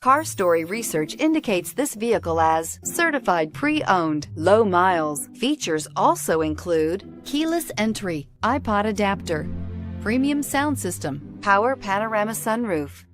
Car Story research indicates this vehicle as certified pre-owned, low miles. Features also include keyless entry, iPod adapter, premium sound system, power panorama sunroof.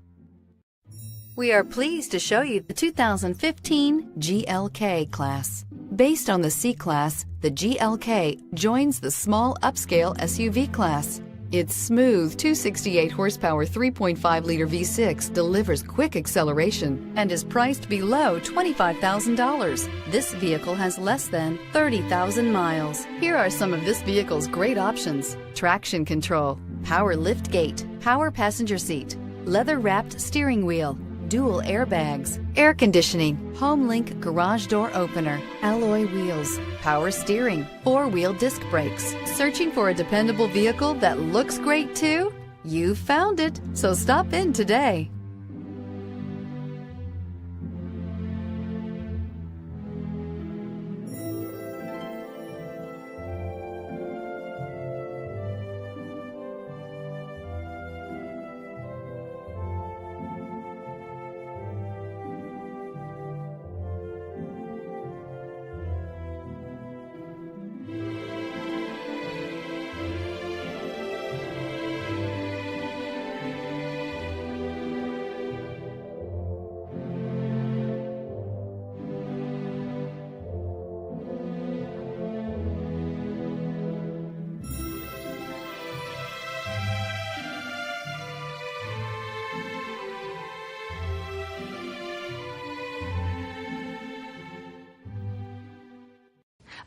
We are pleased to show you the 2015 GLK-Class. Based on the C-Class, the GLK joins the small upscale SUV class. Its smooth 268 horsepower 3.5-liter V6 delivers quick acceleration and is priced below $25,000. This vehicle has less than 30,000 miles. Here are some of this vehicle's great options: traction control, power liftgate, power passenger seat, leather-wrapped steering wheel, dual airbags, air conditioning, HomeLink garage door opener, alloy wheels, power steering, four-wheel disc brakes. Searching for a dependable vehicle that looks great too? You found it, so stop in today.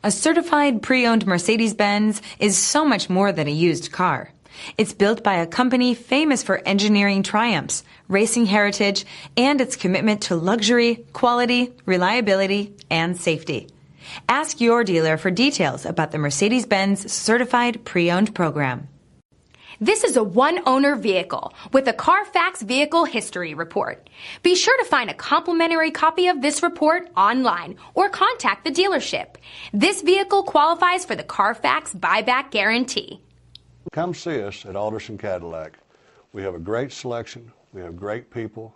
A certified pre-owned Mercedes-Benz is so much more than a used car. It's built by a company famous for engineering triumphs, racing heritage, and its commitment to luxury, quality, reliability, and safety. Ask your dealer for details about the Mercedes-Benz Certified Pre-Owned program. This is a one-owner vehicle with a Carfax Vehicle History Report. Be sure to find a complimentary copy of this report online or contact the dealership. This vehicle qualifies for the Carfax Buyback Guarantee. Come see us at Alderson Cadillac. We have a great selection. We have great people.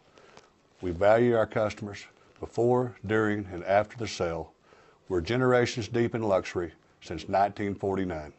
We value our customers before, during, and after the sale. We're generations deep in luxury since 1949.